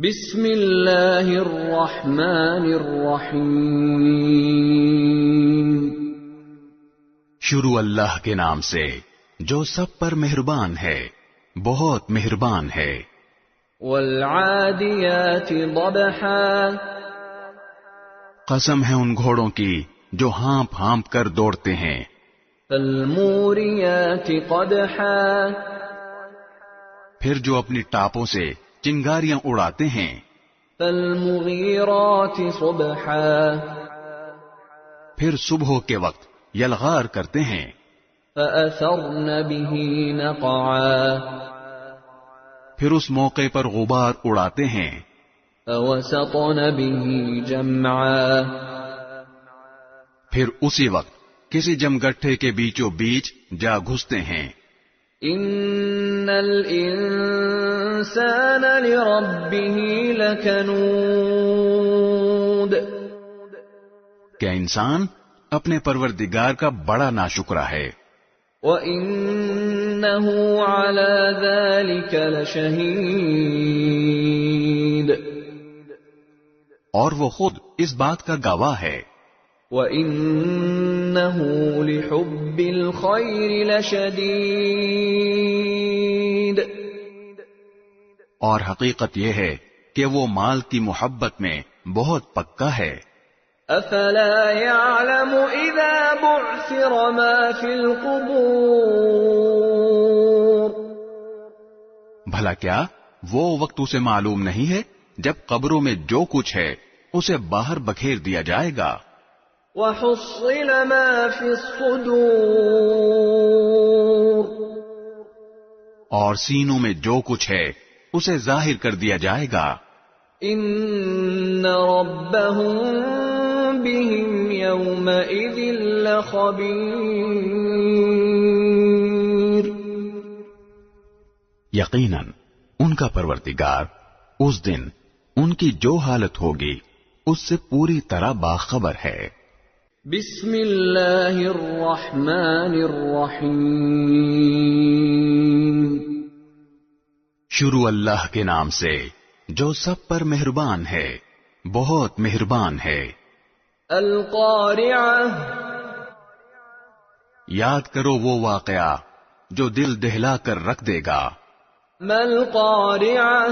بسم اللہ الرحمن الرحیم شروع اللہ کے نام سے جو سب پر مہربان ہے، بہت مہربان ہے۔ والعادیات ضبحا، قسم ہے ان گھوڑوں کی جو ہانپ ہانپ کر دوڑتے ہیں۔ فالموریات قدحا، پھر جو اپنی ٹاپوں سے چنگاریاں اڑاتے ہیں۔ فالمغیرات صبحا، پھر صبح کے وقت یلغار کرتے ہیں۔ فأثرن به نقعا، پھر اس موقع پر غبار اڑاتے ہیں۔ فوسطن به جمعا، پھر اسی وقت کسی جمگٹھے کے بیچوں بیچ جا گھستے ہیں۔ ان الانسان لربه لکنود، کیا انسان اپنے پروردگار کا بڑا ناشکرا ہے۔ وَإِنَّهُ عَلَى ذَلِكَ لَشَهِيدٌ، اور وہ خود اس بات کا گواہ ہے۔ وَإِنَّهُ لِحُبِّ الْخَيْرِ لَشَدِيدٌ، اور حقیقت یہ ہے کہ وہ مال کی محبت میں بہت پکا ہے۔ افلا يعلم اذا بعثر ما في القبور، بھلا کیا وہ وقت اسے معلوم نہیں ہے جب قبروں میں جو کچھ ہے اسے باہر بکھیر دیا جائے گا۔ وحصل ما في الصدور، اور سینوں میں جو کچھ ہے اسے ظاہر کر دیا جائے گا۔ ان ربهم بهم يومئذ لخبير، یقیناً ان کا پروردگار اس دن ان کی جو حالت ہوگی اس سے پوری طرح باخبر ہے۔ بسم اللہ الرحمن الرحیم، شروع اللہ کے نام سے جو سب پر مہربان ہے، بہت مہربان ہے۔ القارعہ، یاد کرو وہ واقعہ جو دل دہلا کر رکھ دے گا۔ ما القارعہ،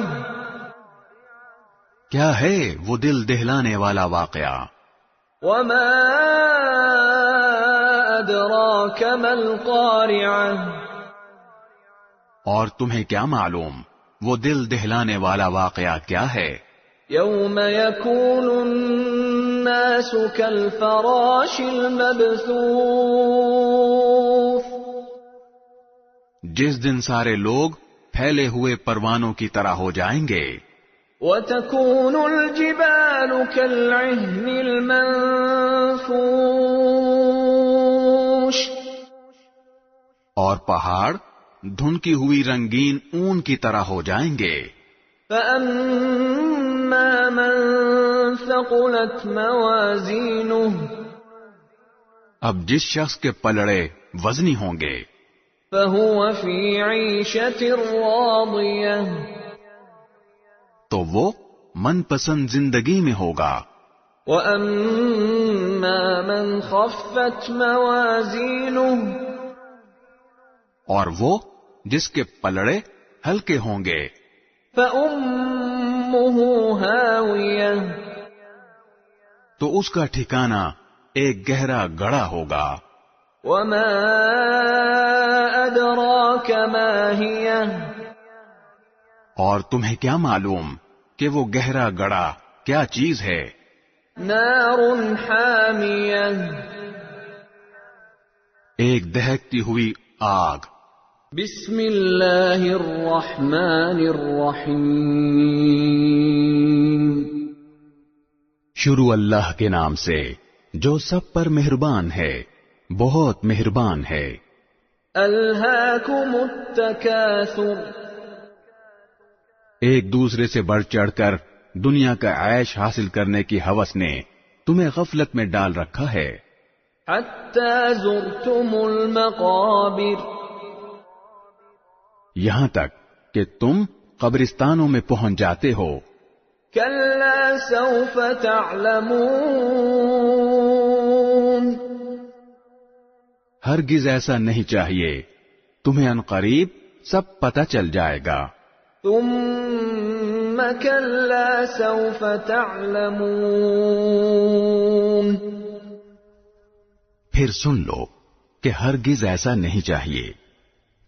کیا ہے وہ دل دہلانے والا واقعہ؟ وما ادراک ما القارعہ، اور تمہیں کیا معلوم وہ دل دہلانے والا واقعہ کیا ہے؟ یوم یکون الناس کالفراش المبثوث، جس دن سارے لوگ پھیلے ہوئے پروانوں کی طرح ہو جائیں گے۔ وتكون الجبال كالعهن المنفوش، اور پہاڑ دھنکی ہوئی رنگین اون کی طرح ہو جائیں گے۔ فأما من ثقلت موازینه، اب جس شخص کے پلڑے وزنی ہوں گے، فهو في عيشة راضية، تو وہ من پسند زندگی میں ہوگا۔ وأما من خفت موازینه، اور وہ جس کے پلڑے ہلکے ہوں گے، فأمه هاوية، تو اس کا ٹھکانہ ایک گہرا گڑھا ہوگا۔ وما أدراك ما هي، اور تمہیں کیا معلوم کہ وہ گہرا گڑھا کیا چیز ہے؟ نار حامیہ، ایک دہکتی ہوئی آگ۔ بسم اللہ الرحمن الرحیم، شروع اللہ کے نام سے جو سب پر مہربان ہے، بہت مہربان ہے۔ الہاکم التکاثر، ایک دوسرے سے بڑھ چڑھ کر دنیا کا عیش حاصل کرنے کی ہوس نے تمہیں غفلت میں ڈال رکھا ہے۔ حتی زرتم المقابر، یہاں تک کہ تم قبرستانوں میں پہنچ جاتے ہو۔ كلا سوف تعلمون ہرگز ایسا نہیں چاہیے، تمہیں عنقریب سب پتہ چل جائے گا۔ ثم كلا سوف تعلمون پھر سن لو کہ ہرگز ایسا نہیں چاہیے،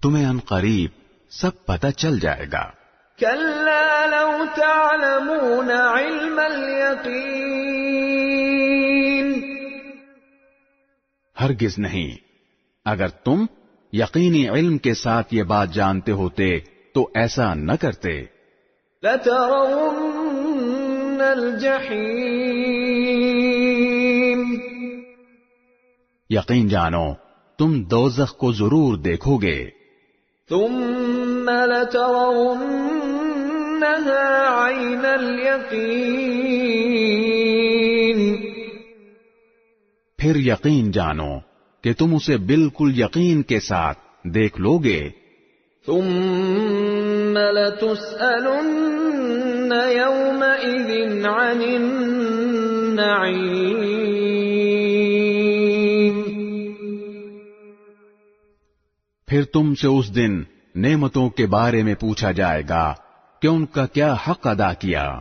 تمہیں عنقریب سب پتہ چل جائے گا۔ كلا لو تعلمون علم اليقين ہرگز نہیں، اگر تم یقینی علم کے ساتھ یہ بات جانتے ہوتے تو ایسا نہ کرتے۔ لترون الجحیم یقین جانو تم دوزخ کو ضرور دیکھو گے۔ ثم لترونها عین الیقین پھر یقین جانو کہ تم اسے بالکل یقین کے ساتھ دیکھ لو گے۔ ثم لتسألن يومئذ عن النعیم پھر تم سے اس دن نعمتوں کے بارے میں پوچھا جائے گا کہ ان کا کیا حق ادا کیا۔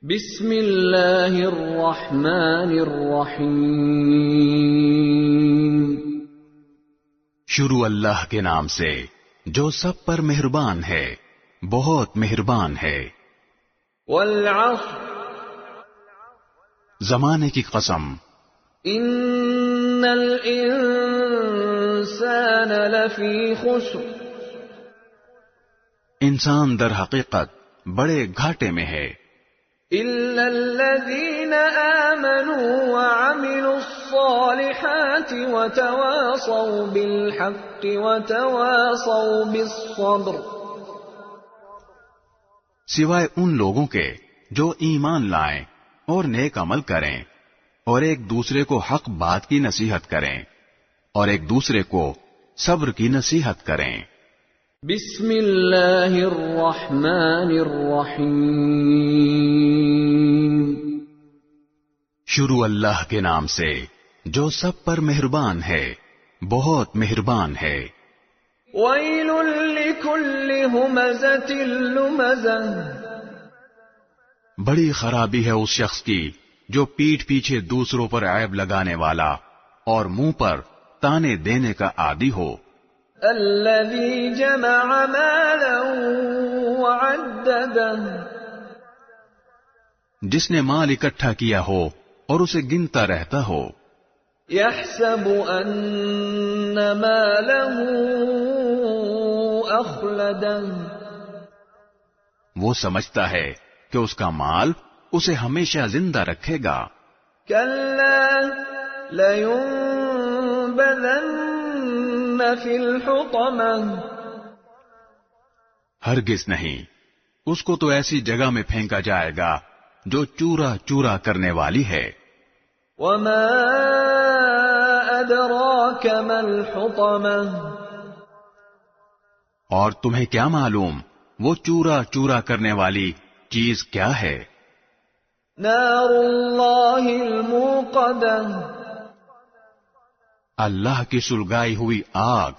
بسم اللہ الرحمن الرحیم شروع اللہ کے نام سے جو سب پر مہربان ہے، بہت مہربان ہے۔ والعصر زمانے کی قسم، ان الانسان لفی خسر انسان در حقیقت بڑے گھاٹے میں ہے، الا الذین آمنوا وعملوا الصالحات وتواصوا بالحق وتواصوا بالصبر سوائے ان لوگوں کے جو ایمان لائیں اور نیک عمل کریں اور ایک دوسرے کو حق بات کی نصیحت کریں اور ایک دوسرے کو صبر کی نصیحت کریں۔ بسم اللہ الرحمن الرحیم شروع اللہ کے نام سے جو سب پر مہربان ہے، بہت مہربان ہے۔ ویل لکل ہمزۃ لمزہ بڑی خرابی ہے اس شخص کی جو پیٹھ پیچھے دوسروں پر عیب لگانے والا اور منہ پر تانے دینے کا عادی ہو۔ الذی جمع مالا وعددہ جس نے مال اکٹھا کیا ہو اور اسے گنتا رہتا ہو۔ یحسب ان مالہ اخلدہ وہ سمجھتا ہے کہ اس کا مال اسے ہمیشہ زندہ رکھے گا۔ کلا لینبذن فی الحطمہ ہرگز نہیں، اس کو تو ایسی جگہ میں پھینکا جائے گا جو چورا چورا کرنے والی ہے۔ وما ادراک ما الحطمہ اور تمہیں کیا معلوم وہ چورا چورا کرنے والی چیز کیا ہے؟ نار اللہ الموقدہ اللہ کی سلگائی ہوئی آگ،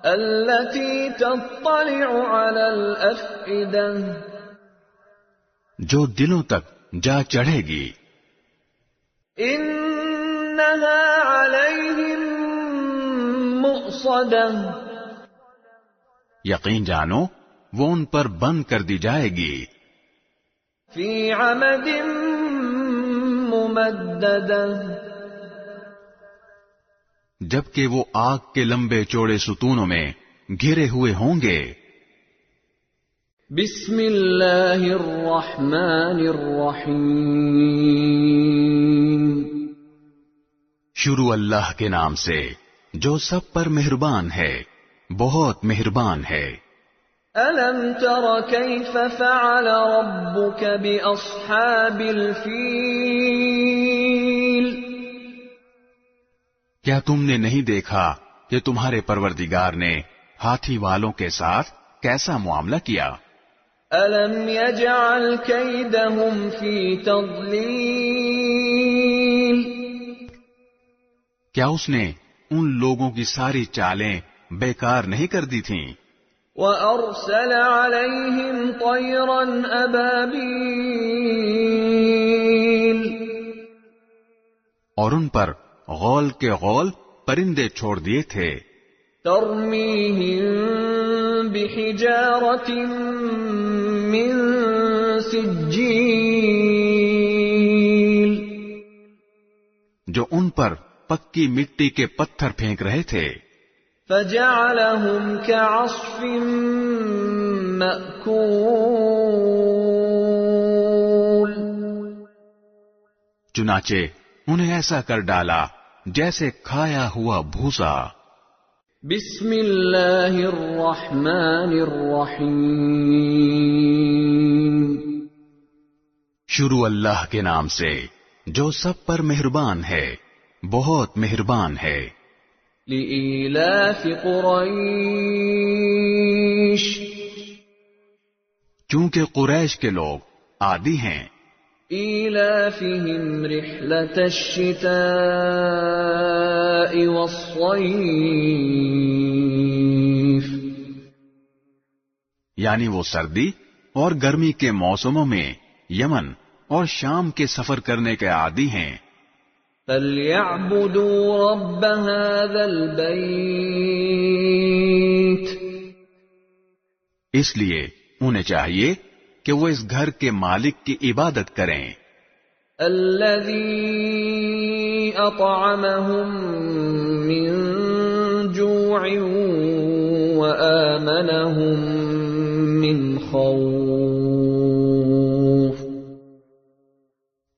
التي تطلع على الافئدہ جو دلوں تک جا چڑھے گی۔ انها علیہم مؤصدہ یقین جانو وہ ان پر بند کر دی جائے گی۔ فی عمد ممددہ جبکہ وہ آگ کے لمبے چوڑے ستونوں میں گھرے ہوئے ہوں گے۔ بسم اللہ الرحمن الرحیم شروع اللہ کے نام سے جو سب پر مہربان ہے، بہت مہربان ہے۔ الم تر کیف فعل ربک باصحاب الفیل کیا تم نے نہیں دیکھا کہ تمہارے پروردگار نے ہاتھی والوں کے ساتھ کیسا معاملہ کیا؟ أَلَمْ يَجْعَلْ كَيْدَهُمْ فِي تَضْلِيلٍ کیا اس نے ان لوگوں کی ساری چالیں بیکار نہیں کر دی تھیں؟ وَأَرْسَلَ عَلَيْهِمْ طَيْرًا أَبَابِيلَ اور ان پر غول کے غول پرندے چھوڑ دیے تھے، تَرْمِيهِمْ بِحِجَارَةٍ مِّن سِجِّيلٍ جو ان پر پکی مٹی کے پتھر پھینک رہے تھے، فَجَعَلَهُمْ كَعَصْفٍ مَّأْكُولٍ چنانچہ انہیں ایسا کر ڈالا جیسے کھایا ہوا بھوسا۔ بسم اللہ الرحمن الرحیم شروع اللہ کے نام سے جو سب پر مہربان ہے، بہت مہربان ہے۔ لإیلاف قریش چونکہ قریش کے لوگ عادی ہیں، ایلافہم رحلة الشتاء والصیف یعنی وہ سردی اور گرمی کے موسموں میں یمن اور شام کے سفر کرنے کے عادی ہیں۔ فَلْيَعْبُدُوا رَبَّ هَذَا الْبَيْتِ اس لیے انہیں چاہیے کہ وہ اس گھر کے مالک کی عبادت کریں، الَّذِي أَطْعَمَهُم مِّن جُوعٍ وَآمَنَهُم مِّن خَوْفٍ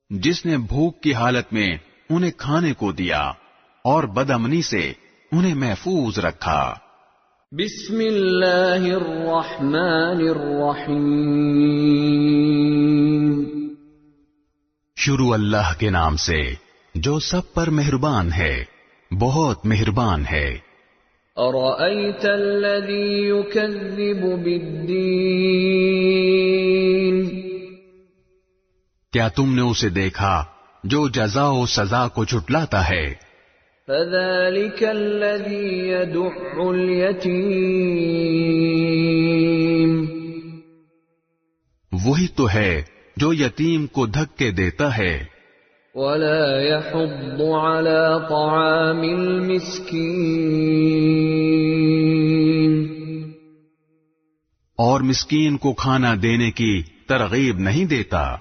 جس نے بھوک کی حالت میں انہیں کھانے کو دیا اور بدامنی سے انہیں محفوظ رکھا۔ بسم اللہ الرحمن الرحیم شروع اللہ کے نام سے جو سب پر مہربان ہے، بہت مہربان ہے۔ ارأیت الذی یکذب بالدین کیا تم نے اسے دیکھا جو جزا و سزا کو جھٹلاتا ہے؟ فذلك الذي يدع اليتيم وہی تو ہے جو یتیم کو دھکے دیتا ہے، ولا يحض على طعام المسكين اور مسکین کو کھانا دینے کی ترغیب نہیں دیتا۔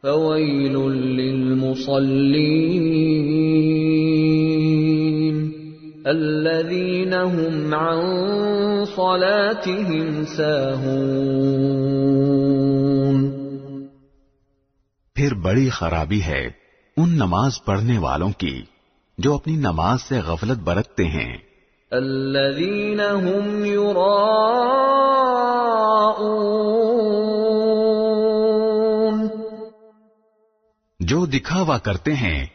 فويل للمصلين الذين هم عن صلاتهم ساهون پھر بڑی خرابی ہے ان نماز پڑھنے والوں کی جو اپنی نماز سے غفلت برتتے ہیں، الذين هم يراءون جو دکھاوا کرتے ہیں،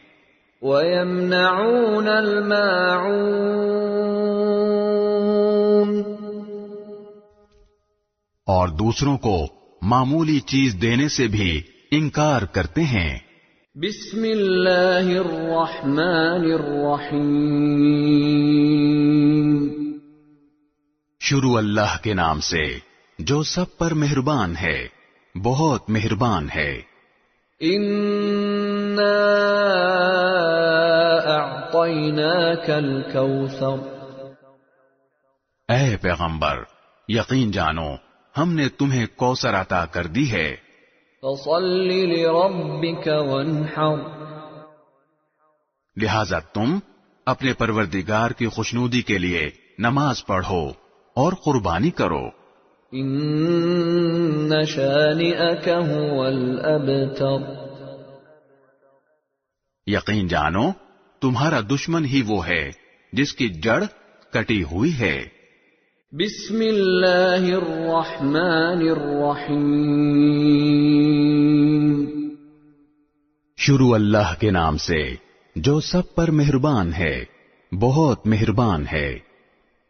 ويمنعون الماعون اور دوسروں کو معمولی چیز دینے سے بھی انکار کرتے ہیں۔ بسم اللہ الرحمن الرحیم شروع اللہ کے نام سے جو سب پر مہربان ہے، بہت مہربان ہے۔ اِنَّا أَعْطَيْنَاكَ الْكَوْثَرَ اے پیغمبر، یقین جانو ہم نے تمہیں کوثر عطا کر دی ہے، فَصَلِّ لِرَبِّكَ وَانْحَرْ لہذا تم اپنے پروردگار کی خوشنودی کے لیے نماز پڑھو اور قربانی کرو۔ إِنَّ شَانِئَكَ هُوَ الْأَبْتَرُ یقین جانو تمہارا دشمن ہی وہ ہے جس کی جڑ کٹی ہوئی ہے۔ بسم اللہ الرحمن الرحیم شروع اللہ کے نام سے جو سب پر مہربان ہے، بہت مہربان ہے۔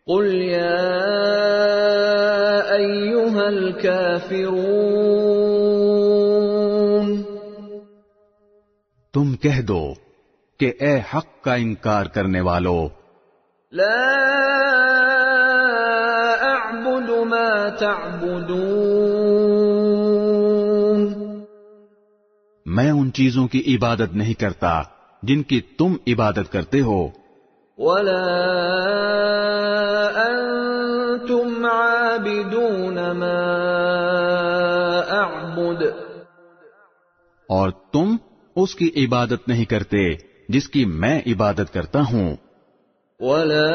قل یا أيها الكافرون تم کہہ دو کہ اے حق کا انکار کرنے والو، لا أعبد ما تعبدون میں ان چیزوں کی عبادت نہیں کرتا جن کی تم عبادت کرتے ہو، ولا أنتم عابدون ما أعبد اور تم اس کی عبادت نہیں کرتے جس کی میں عبادت کرتا ہوں، ولا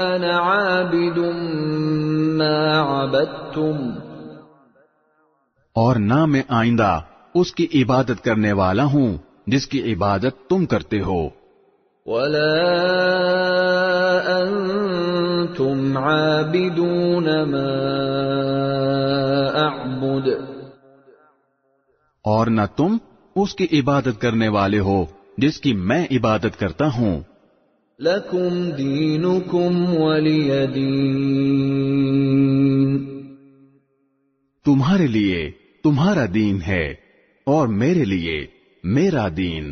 أنا عابد ما عبدتم اور نہ میں آئندہ اس کی عبادت کرنے والا ہوں جس کی عبادت تم کرتے ہو، ولا أنتم عابدون ما أعبد اور نہ تم اس کی عبادت کرنے والے ہو جس کی میں عبادت کرتا ہوں، لكم دينكم ولي دين تمہارے لیے تمہارا دین ہے اور میرے لیے میرا دین۔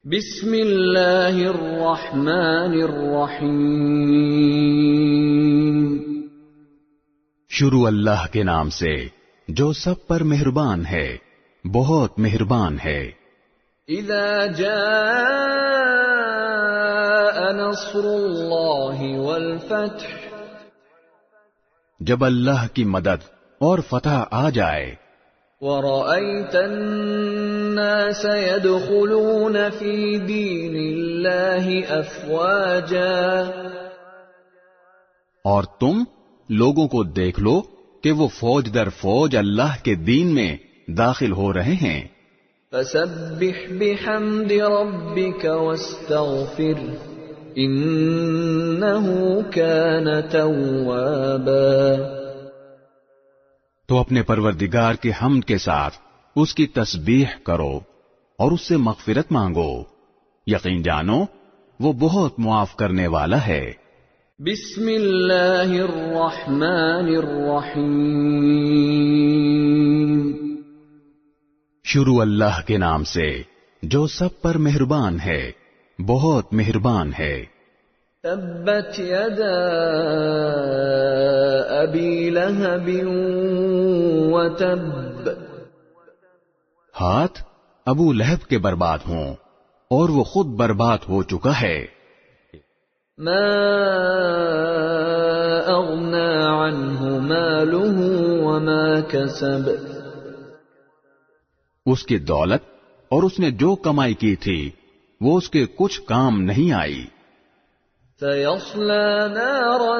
بسم اللہ الرحمن الرحیم شروع اللہ کے نام سے جو سب پر مہربان ہے، بہت مہربان ہے۔ اذا جاء نصر اللہ والفتح جب اللہ کی مدد اور فتح آ جائے، ورأيت الناس يدخلون في دين الله أفواجا اور تم لوگوں کو دیکھ لو کہ وہ فوج در فوج اللہ کے دین میں داخل ہو رہے ہیں، فسبح بحمد ربك واستغفر إنه كان توابا تو اپنے پروردگار کے حمد کے ساتھ اس کی تسبیح کرو اور اس سے مغفرت مانگو، یقین جانو وہ بہت معاف کرنے والا ہے۔ بسم اللہ الرحمن الرحیم شروع اللہ کے نام سے جو سب پر مہربان ہے، بہت مہربان ہے۔ تبت یدا ابی لہب وتب ہاتھ ابو لہب کے برباد ہوں اور وہ خود برباد ہو چکا ہے۔ ما اغنى عنه ماله وما كسب اس کی دولت اور اس نے جو کمائی کی تھی وہ اس کے کچھ کام نہیں آئی۔ سيصلى نارا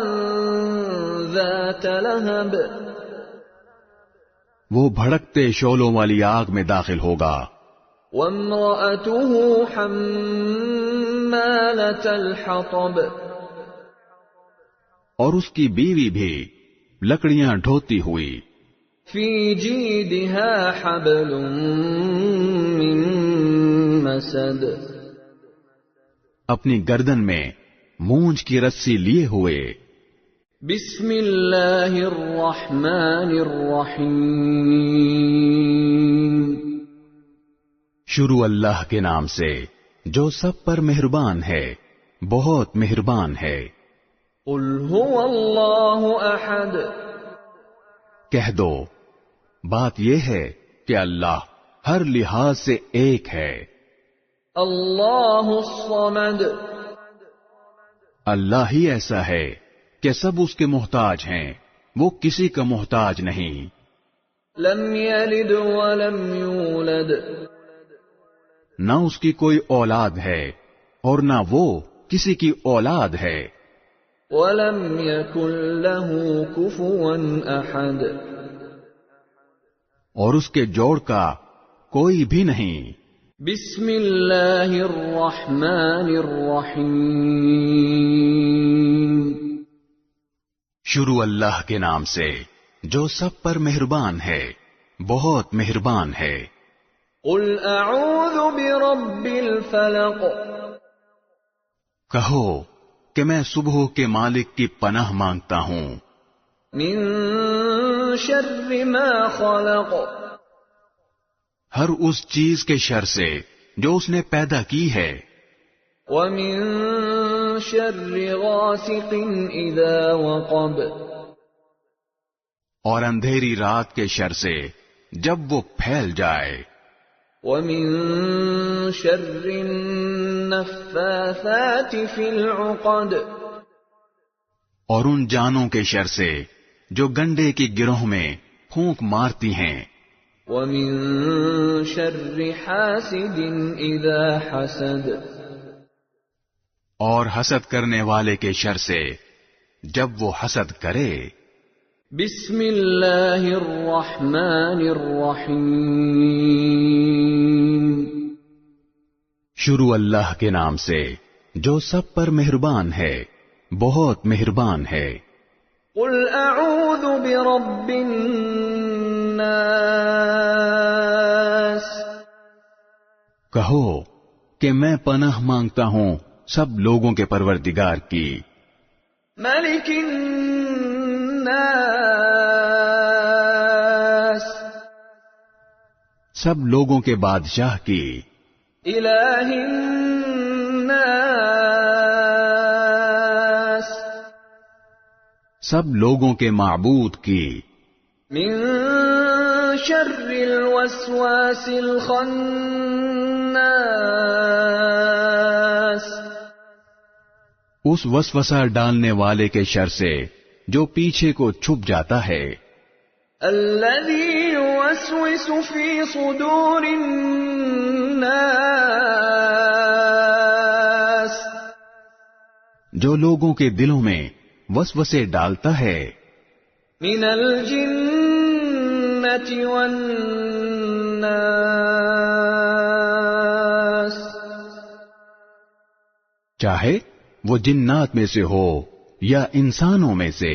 ذات لهب وہ بھڑکتے شعلوں والی آگ میں داخل ہوگا، وامرأته حمالة الحطب اور اس کی بیوی بھی لکڑیاں ڈھوتی ہوئی، في جيدها حبل من مسد اپنی گردن میں مونج کی رسی لیے ہوئے۔ بسم اللہ الرحمن الرحیم شروع اللہ کے نام سے جو سب پر مہربان ہے، بہت مہربان ہے۔ قل هو اللہ احد کہہ دو بات یہ ہے کہ اللہ ہر لحاظ سے ایک ہے، اللہ الصمد اللہ ہی ایسا ہے کہ سب اس کے محتاج ہیں، وہ کسی کا محتاج نہیں، لم یلد ولم یولد نہ اس کی کوئی اولاد ہے اور نہ وہ کسی کی اولاد ہے، ولم یکن له کفوا احد اور اس کے جوڑ کا کوئی بھی نہیں۔ بسم اللہ الرحمن الرحیم شروع اللہ کے نام سے جو سب پر مہربان ہے، بہت مہربان ہے۔ قل اعوذ برب الفلق کہو کہ میں صبح کے مالک کی پناہ مانگتا ہوں، من شر ما خلق، ہر اس چیز کے شر سے جو اس نے پیدا کی ہے، ومن شر غاسق اذا وقب، اور اندھیری رات کے شر سے جب وہ پھیل جائے، ومن شر النفاثات في العقد، اور ان جانوں کے شر سے جو گنڈے کی گروہ میں پھونک مارتی ہیں، ومن شر حاسد اذا حسد، اور حسد کرنے والے کے شر سے جب وہ حسد کرے۔ بسم اللہ الرحمن الرحیم، شروع اللہ کے نام سے جو سب پر مہربان ہے، بہت مہربان ہے۔ قل اعوذ برب الناس، کہو کہ میں پناہ مانگتا ہوں سب لوگوں کے پروردگار کی، ملک الناس، سب لوگوں کے بادشاہ کی، الہ الناس، سب لوگوں کے معبود کی، من شر الوسواس الخناس، اس وسوسہ ڈالنے والے کے شر سے جو پیچھے کو چھپ جاتا ہے، الذی یوسوس فی صدور الناس، جو لوگوں کے دلوں میں وسوسے ڈالتا ہے، من الجنۃ والناس، چاہے وہ جنات میں سے ہو یا انسانوں میں سے۔